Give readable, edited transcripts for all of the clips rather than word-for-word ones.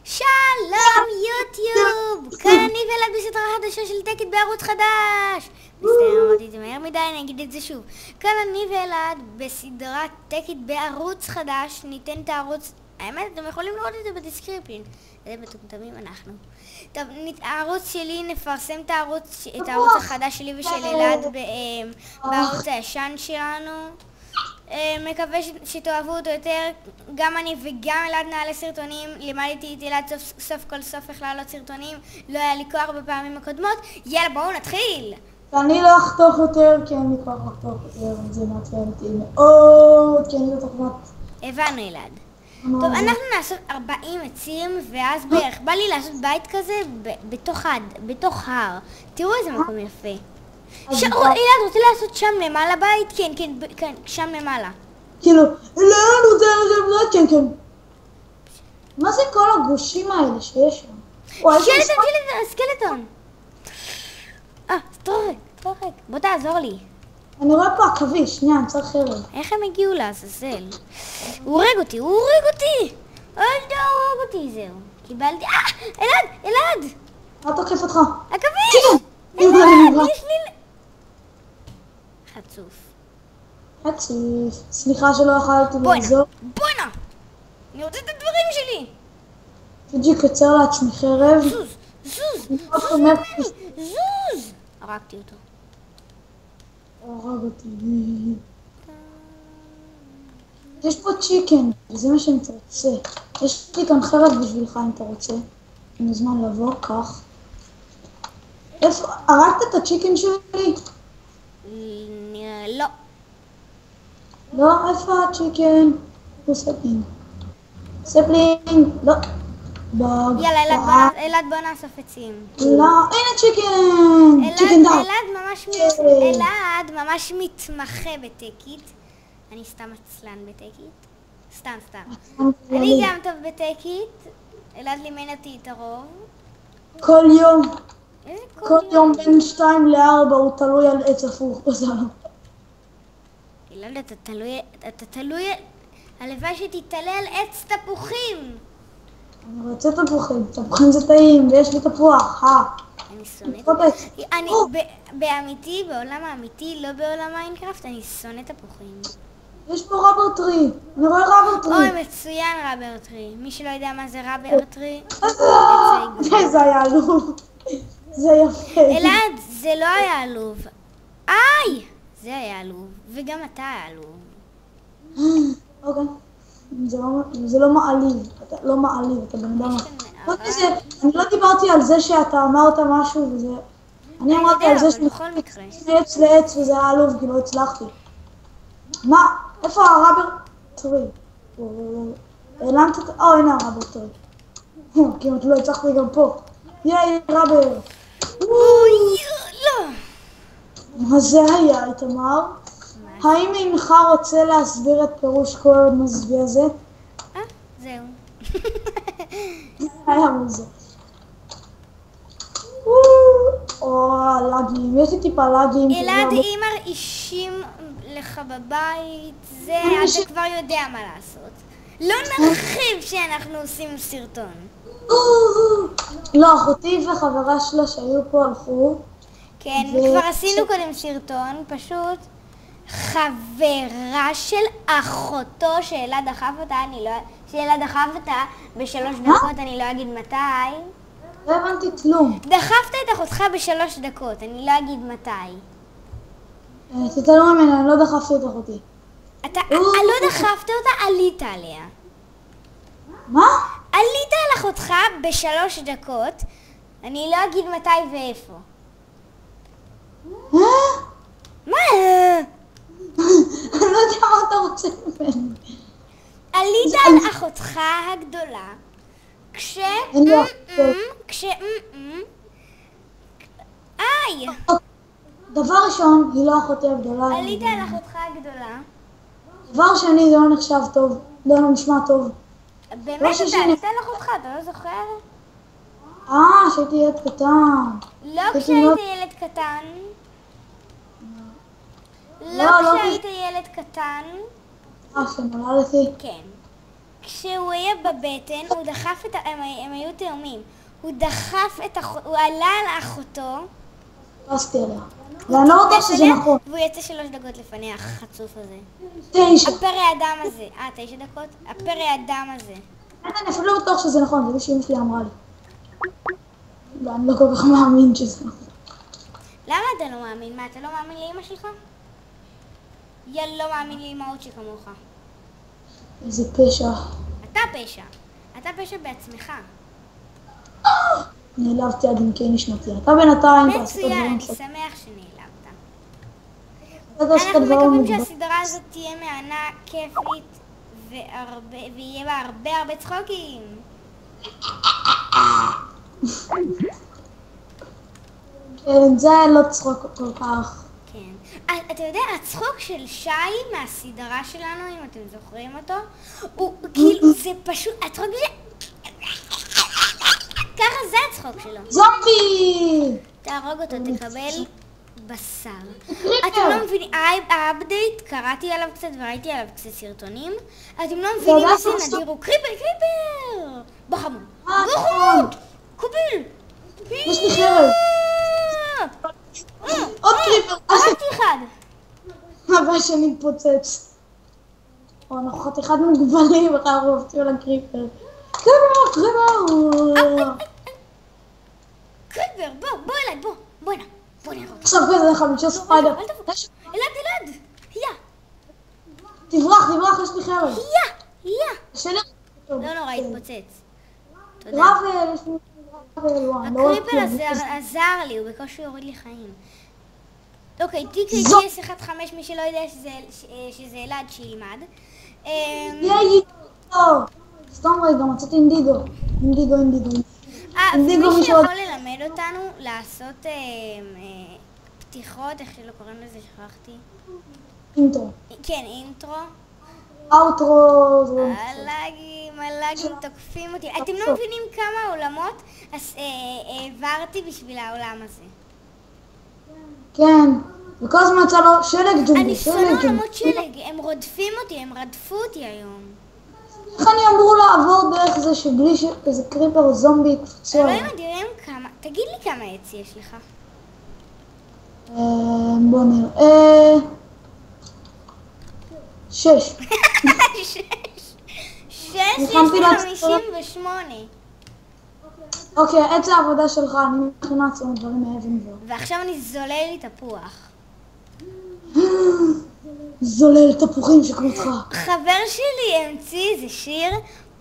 שלום יוטיוב! כאן אני ואלעד בסדרה חדשה של טקיט בערוץ חדש! מצטער, אמרתי את זה מהר מדי, אני אגיד את זה שוב. כאן אני ואלעד בסדרת טקיט בערוץ חדש, ניתן את הערוץ... האמת, אתם יכולים לראות את זה בדיסקריפשן. זה מטומטמים אנחנו. טוב, הערוץ שלי, נפרסם את הערוץ החדש שלי ושל אלעד בערוץ הישן שלנו. מקווה שתאהבו אותו יותר. גם אני וגם אלעד נעלה סרטונים. לימדתי את אלעד סוף כל סוף איך לעלות סרטונים. לא היה לי כוח בפעמים הקודמות. יאללה, בואו נתחיל. אני לא אחתוך יותר כי אין לי כוח לחתוך יותר. זה מעצבן אותי מאוד כי אני לא תחת. הבנו אלעד. טוב, אנחנו נעשות 40 עצים ואז בערך בא לי לעשות בית כזה בתוך הר. תראו איזה מקום יפה. אלעד, רוצה לעשות שם למעלה בית? כן, שם למעלה. כאילו, לא, רוצה לעשות בית, כן. מה זה כל הגושים האלה שיש שם? סקלטון. תרחק. בוא תעזור לי. אני רואה פה עכביש, שנייה, אני צריך חרב. איך הם הגיעו לעזאזל? הוא הורג אותי! אל תהרוג אותי, זהו. קיבלתי... אלעד! מה תוקף אותך? עכביש! אלעד, יש לי... חצוף. סליחה שלא יכולתי לעזור. בואנה! אני רוצה את הדברים שלי! תג'י, קצר לעצמי חרב. זוז! הרגתי אותו. הרג אותי. יש פה צ'יקן, וזה מה שאני רוצה. יש לי כאן חרב בשבילך אם אתה רוצה. אין לי זמן לבוא, כך. איפה? הרגת את הצ'יקן שלי? לא. לא, איפה הצ'יקן? הוא ספלינג. לא. יאללה, אלעד בוא נאסוף עצים. לא, הנה צ'יקן. צ'יקן די. אלעד ממש מתמחה בטקיט. אני סתם עצלן בטקיט. סתם. אני גם טוב בטקיט. אלעד לימד אותי את הרוב. כל יום בין 2 ל-4 הוא תלוי על עץ הפוך. אלעד, אתה תלוי... הלוואי שתתעלה על עץ תפוחים. אני רוצה תפוחים. תפוחים זה טעים ויש לי תפוח. אני שונאת. בעולם האמיתי, לא בעולם מיינקראפט, אני שונאת תפוחים. יש פה רבר טרי. אני רואה רבר טרי. אוי, מצוין רבר טרי. מי שלא יודע מה זה רבר טרי, זה היה עלוב. זה יפה. אלעד, זה לא היה עלוב. זה היה עלוב. וגם אתה היה עלוב. אוקיי. זה לא מעליב. אתה לא מעליב, אתה בן אדם. אני לא דיברתי על זה שאתה אמרת משהו וזה... אני אמרתי על זה מעץ לעץ וזה היה עלוב כי לא הצלחתי. מה? איפה הרבר טרי? העלמת את... הנה הרבר טרי. כמעט לא הצלחתי גם פה. יאי, רבר. לא. מה זה היה, איתמר? האם אינך רוצה להסביר את פירוש כל המזוויע הזה? זהו. היה מוזר. לגים, יש לי טיפה לגים. אלעד, אם מרעישים לך בבית, אתה כבר יודע מה לעשות. לא נרחיב שאנחנו עושים סרטון. לא, אחותי וחברה שלה שהיו פה הלכו. כן, כבר עשינו קודם סרטון, פשוט חברה של אחותו שאלעד דחף אותה, שאלעד דחף אותה ב3 דקות, אני לא אגיד מתי. לא הבנתי כלום. דחפת את אחותך ב3 דקות, אני לא אגיד מתי. תתעלו ממנה, אני לא דחפתי את אחותי. אתה לא דחפת אותה, עלית עליה. מה? עלית על אחותך ב3 דקות, אני לא אגיד מתי ואיפה. מה? אני לא יודע מה אתה רוצה ממני. עלית על אחותך הגדולה, דבר ראשון, היא לא אחותי הגדולה. עלית על אחותך הגדולה. דבר שני, זה לא נחשב טוב, זה לא נשמע טוב. באמת אתה עלית על אחותך, אתה לא זוכר? שהייתי ילד קטן. לא כשהיית ילד קטן. לא כשהיית ילד קטן. שנולדתי? כן. כשהוא היה בבטן, הוא דחף את הם היו תאומים. הוא דחף הוא עלה על אחותו. פסתי עליה. ואני לא רוצה שזה נכון. והוא יצא 3 דקות לפניה, החצוף הזה. 9. הפרא אדם הזה. 9 דקות? הפרא אדם הזה. אני אפילו לא בטוח שזה נכון, זה מה שאמא שלי אמרה לי. ואני לא כל כך מאמין שזה נכון. למה אתה לא מאמין? מה, אתה לא מאמין לאמא שלך? לא מאמין לאמאות שכמוך. איזה פשע. אתה פשע. אתה פשע בעצמך. נעלבתי עד עמקי נשמתי. אתה בינתיים תעשה את מצוין, הדברים אני שלך. שמח שנעלבת. אתה תעשה את אנחנו הדברים מקווים מוגבל. שהסדרה הזאת תהיה מהנה, כיפית, ויהיה בה הרבה צחוקים. כן, זה לא צחוק כל כך. כן. אתה יודע, הצחוק של שי מהסדרה שלנו, אם אתם זוכרים אותו, הוא כאילו, זה פשוט, הצחוק זה... ככה זה הצחוק שלו. זומבי! תהרוג אותו, תקבל בשר. אתם לא מבינים, האפדייט, קראתי עליו קצת וראיתי עליו קצת סרטונים, אתם לא מבינים איזה נדיר הוא. קריפר! בוא חמוד! בוא חמוד! קוביל! יש לי חרב! עוד קריפר! הרגתי אחד! הבא שאני מתפוצץ. אנחנו חתיכת מוגבלים, אחר רובתי על הקריפר. קריפר! קריפר, בוא אליי, בוא הנה. בוא נהרוג. עכשיו כזה 5 ספיידר. אלעד! תברח, יש לי חרב. לא נורא, התפוצץ. תודה. רבל, יש לי רבל. הקריפר הזה עזר לי, הוא בקושי הוריד לי חיים. אוקיי, TKGS15, מי שלא יודע שזה אלעד שילמד. יאי, סתם רגע, מצאתי אינדיגו. ומי שיכול ללמד אותנו לעשות פתיחות, איך שלא קוראים לזה, שכחתי. אינטרו. כן, אינטרו. אאוטרו. הלאגים תוקפים אותי. אתם לא מבינים כמה עולמות העברתי בשביל העולם הזה. כן, וכל הזמן יצא לו שלג ג'ונגל. אני שונא עולמות שלג, הם רודפים אותי, הם רדפו אותי היום. איך אני אמור לעבור דרך זה שבלי שאיזה קריפר או זומבי יקפצו? אלוהים אדירים כמה, תגיד לי כמה עץ יש לך. בוא נראה. 6. 6 יש לי 58. אוקיי, עץ העבודה שלך, אני מכינה עצמם דברים מאבן זו. ועכשיו אני זולל לי תפוח. זולל תפוחים שכמותך. חבר שלי המציא איזה שיר,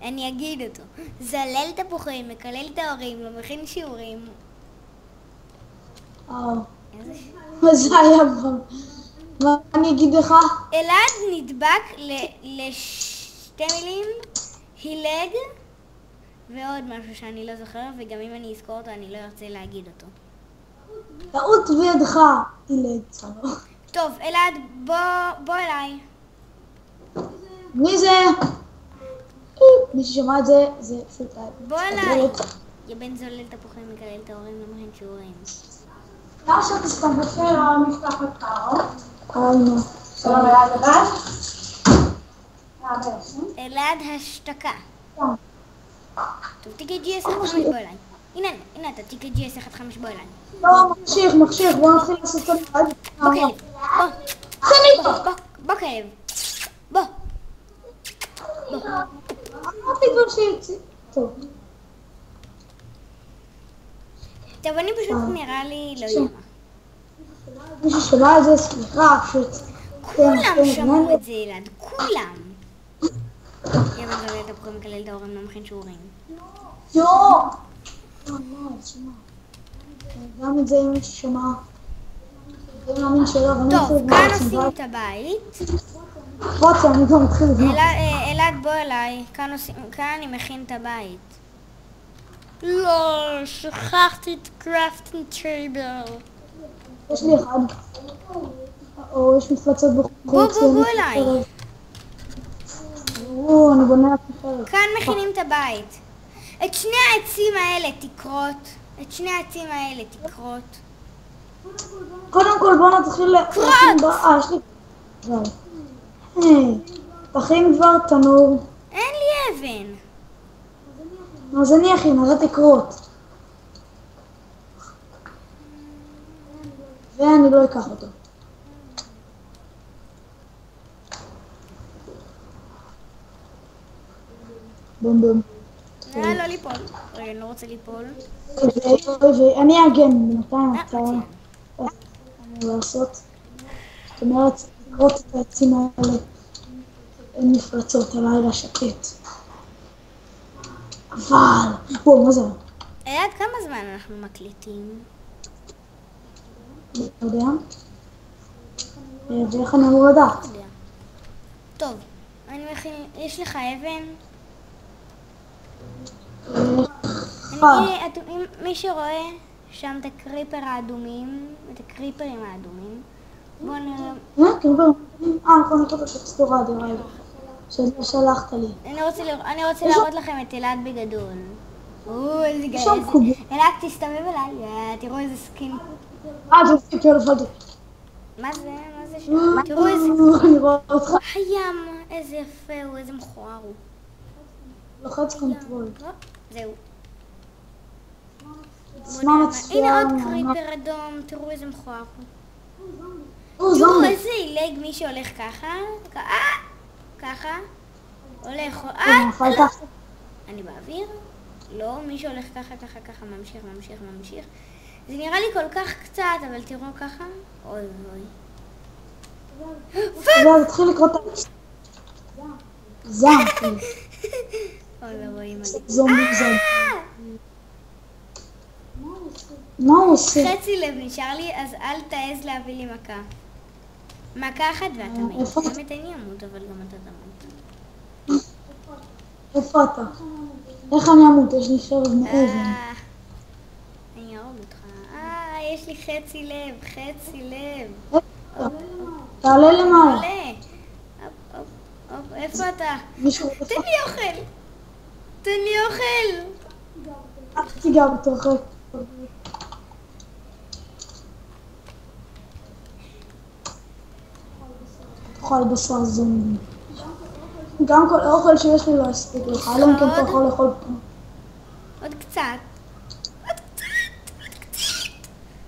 אני אגיד אותו. זולל תפוחים, מקלל את ההורים, לא מכין שיעורים. מה זה היה כבר? מה אני אגיד לך? אלעד נדבק לשתי מילים, הילג, ועוד משהו שאני לא זוכר, וגם אם אני אזכור אותו אני לא ארצה להגיד אותו. טעות בידך, הילג צלו. טוב, אלעד, בוא אליי. מי זה? מי ששמע את זה, זה פשוט... בוא אליי. יא בן זולל תפוחים, מקלל את ההורים, לא מכין שיעורים. למה שאתה סתם בפר המשפחת קארו? קראנו. שלום אלעד לבד? אלעד השתקה. טוב, TKGS15 בוא אליי. הנה אתה, TKGS15 בוא אליי. לא, מחשיך, בוא נתחיל לעשות את זה. בוא כלב, בוא כלב. בוא. אמרתי כבר שיוציא. טוב. טוב, אני פשוט נראה לי לא יודעת מה. מי ששמע את זה, סליחה, פשוט... כולם שמעו את זה, אלעד, כולם. יא בן זולל תפוחים, מקלל את ההורים, לא מכין שיעורים. שמע. גם את זה אם מישהו שמע. טוב, כאן עושים את הבית. רוצה, אני כבר מתחיל לבנות. אלעד בוא אליי, כאן אני מכין את הבית. לא, שכחתי את קראפטינג טייבל. יש לי אחד. או יש מפלצות בחוץ. בוא אליי. אני בונה את מחרת. כאן מכינים את הבית. את שני העצים האלה תקרות. קודם כל בוא נתחיל... קרות! יש לי... תכין כבר תנור. אין לי אבן. אז אני אכין, אז את תקרות. ואני לא אקח אותו. בום בום. לא ליפול. רגע, אני לא רוצה ליפול. אני אגן בינתיים, אתה... מצוין. אני לעשות. זאת אומרת, לקרות את העצים האלה. אין מפלצות, הלילה שקט. אבל... בוא, מה זה? עד כמה זמן אנחנו מקליטים? לא יודע. ואיך אני אמור לדעת? לא יודע. טוב, אני מכין... יש לך אבן? מי שרואה שם את הקריפר האדומים, את הקריפרים האדומים, בואו נראה... קריפר? נכון, נקראת את הטקסטורה אדירה. שלחת לי. אני רוצה להראות לכם את אלעד בגדול. איזה גאי, שם קובי. אלעד, תסתובב אליי, תראו איזה סקין. זה כאילו פלטי. מה זה? מה זה שם? תראו איזה... אני רואה אותך. הים, איזה יפה הוא, איזה מכוער הוא. לוחץ קונטרול. זהו. זמן הצפייה. הנה עוד קריפר אדום, תראו איזה מכוער הוא. זומבי. תראו איזה עילג מי שהולך ככה. ככה. הולך. אני באוויר? לא, מי שהולך ככה, ככה, ככה, ממשיך. זה נראה לי כל כך קצת, אבל תראו ככה. אוי אוי. זה התחיל לקרות את זם. אוי אוי. זומבי. מה הוא עושה? חצי לב נשאר לי, אז אל תעז להביא לי מכה. מכה אחת ואתה מת. באמת אני אמות, אבל גם אתה תמות. איפה אתה? איך אני אמות? יש לי שרב מאבן. אני ארוג אותך. יש לי חצי לב. תעלה למעלה. איפה אתה? מישהו... תן לי אוכל. אל תיגע בתוך... תאכל בשר זומבי. גם כל האוכל שיש לי לא יספיק לך, אלא אם כן אתה יכול לאכול פה. עוד קצת.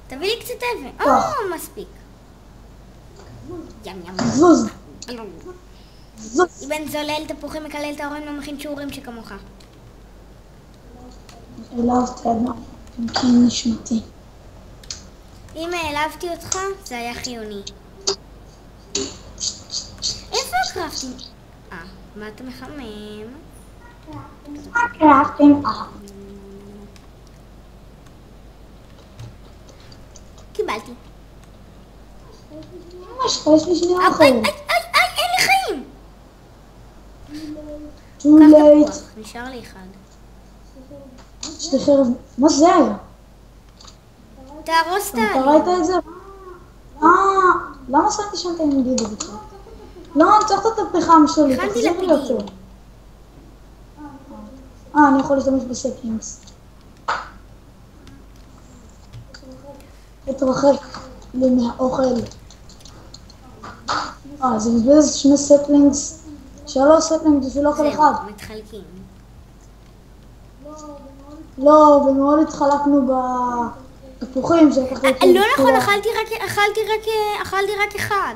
תביא לי קצת אבן. מספיק. ים. זוז. בן זולל, תפוחים, מקלל, טהורן, לא מכין שיעורים שכמוך. העלבתי עד כן נשמתי. אם העלבתי אותך, זה היה חיוני. איפה הקרפטים? מה אתה מחמם? קיבלתי. יש לי שני אוכל. אין לי חיים! too late. נשאר לי אחד. יש לי חרב. מה זה היה? תהרוס את אתה ראית את זה? למה שמתי שם את האינדידה בכלל? לא, אני צריך את הפחם שלי. הכנתי לפידים. אני יכול להשתמש בסקינגס. תתרחק לי מהאוכל. זה מבזבז 2 סטלינגס. 3 סטלינגס בשביל אוכל אחד. זהו, מתחלקים. לא, ומאוד התחלקנו בתפוחים שלקחתי. לא נכון, אכלתי רק אחד.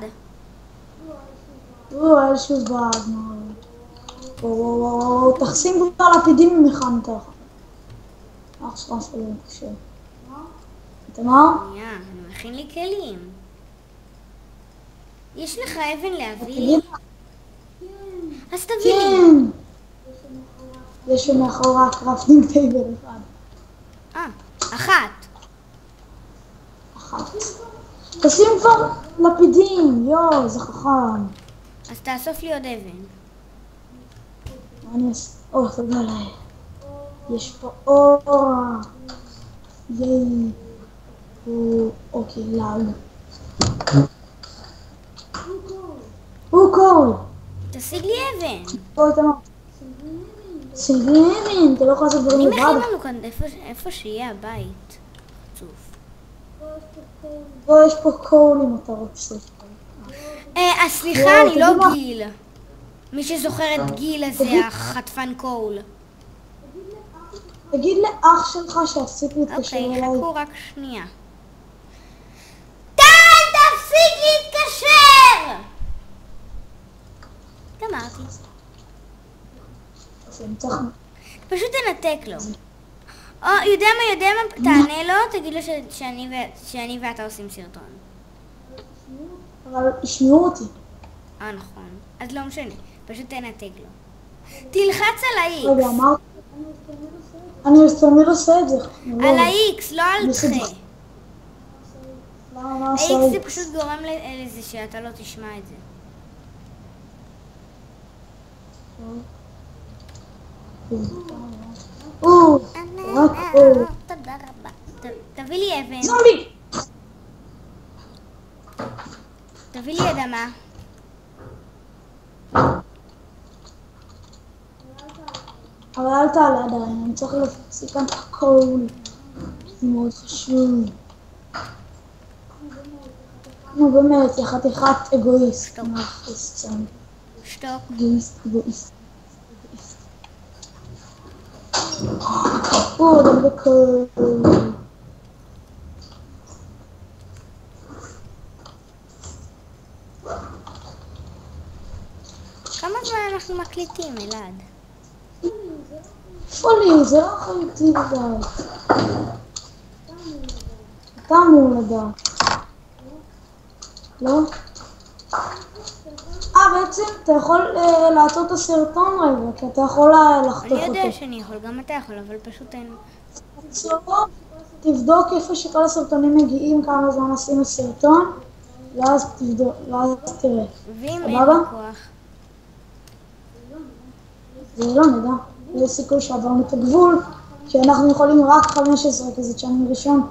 היה שוב בעד. וואו, תחסים כבר לפידים ממכן ככה. אח שלך שלו קשה. תמר? אני מכין לי כלים. יש לך אבן להביא לי? אז תביא לי. כן. יש מאחורה קראפטינג טייבל אחד. אחת. תשים כבר לפידים, זה חכם. אז תאסוף לי עוד אבן. אני אעשה... תודה לאל. יש פה אור. ייי. אוקיי, לאג. הוא קול. תשיג לי אבן. תמר. תשיג לי אבן, אתה לא יכול לעשות דברים לבד. אני מכין לנו כאן איפה שיהיה הבית. חצוף. יש פה קול אם אתה רוצה. סליחה, אני לא גיל. מי שזוכר את גיל הזה, החטפן קול. תגיד לאח שלך שיפסיק להתקשר אוקיי, אליי. חכו רק שנייה. תפסיק להתקשר! גמרתי. פשוט תנתק לו. או, יודע מה, תענה לו, תגיד לו שאני ואתה עושים סרטון. אבל ישמעו אותי. נכון. אז לא משנה, פשוט תנתק לו. תלחץ על ה-X. רגע, אמרתי. אני תמיד עושה את זה. על ה-X, לא על תחה. מה עושה ה-X זה פשוט גורם לזה שאתה לא תשמע את זה. תודה רבה. תביא לי אבן. זומבי! תביא לי אדמה. אבל אל תעלה עדיין, אני צריך להפסיק כאן את הכל. זה מאוד חשוב. נו באמת, יא חתיכת אגואיסט. שתוק. אגואיסט. דבר בכל. כמה זמן אנחנו מקליטים, אלעד? איפה לי? זה לא אחריותי לדעת. אתה אמור לדעת. לא? בעצם אתה יכול לעצור את הסרטון רגע, כי אתה יכול לחתוך אותו. אני יודע שאני יכול, גם אתה יכול, אבל פשוט אין... תבדוק איפה שכל הסרטונים מגיעים, כמה זמן עשינו סרטון, ואז תבדוק, ואז תראה. ואם אין לי כוח? זה לא נדע. יש סיכוי שעברנו את הגבול, כי אנחנו יכולים רק 15, כי זה צ'אנל ראשון,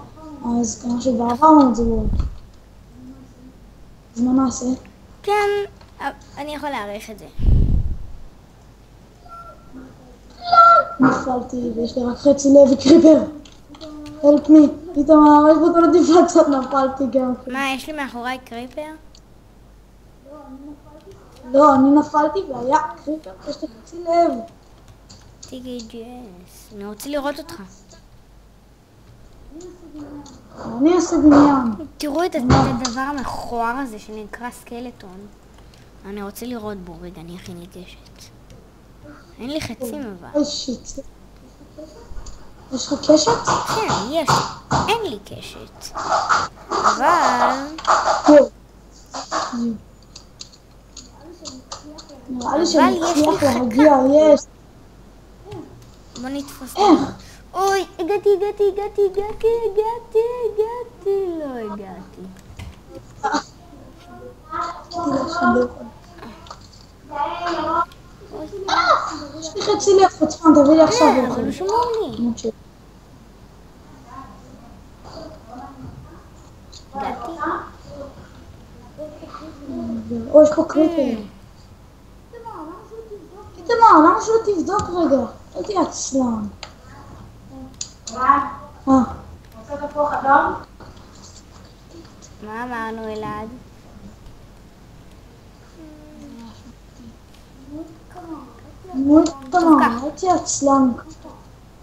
אז כמה שבעברנו את זה בול. אז מה נעשה? כן, אני יכול להעריך את זה. נפלתי, ויש לי רק חצי לב וקריפר. help me. פתאום יש בו כל הדיפלציות, נפלתי גם. מה, יש לי מאחוריי קריפר? לא, אני נפלתי והיה קריפר, יש לי חצי לב. TGS, אני רוצה לראות אותך. אני אעשה בניין. תראו את הדבר המכוער הזה שנקרא סקלטון. אני רוצה לראות בו, רגע, אני הכי ניגשת. אין לי חצים אבל. שיט. יש לך קשת? כן, יש. אין לי קשת. אבל... נראה לי שאני אצליח להגיע, יש. בוא נתפוס. אוי, הגעתי, לא הגעתי. יש לי חצי לב חוצפן, תביא לי עכשיו. כן, אבל הוא שומר לי. הגעתי. או, יש פה קריפר. איתמר, למה שלא תבדוק רגע? אל תהיה עצלן. רוצה תפוח אדם? מה אמרנו אלעד? איתמר, אל תהיה עצלן.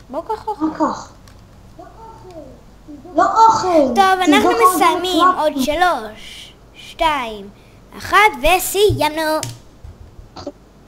בוא קח אוכל. מה כך? לא אוכל. טוב, אנחנו מסיימים עוד 3, 2, 1 וסיימנו.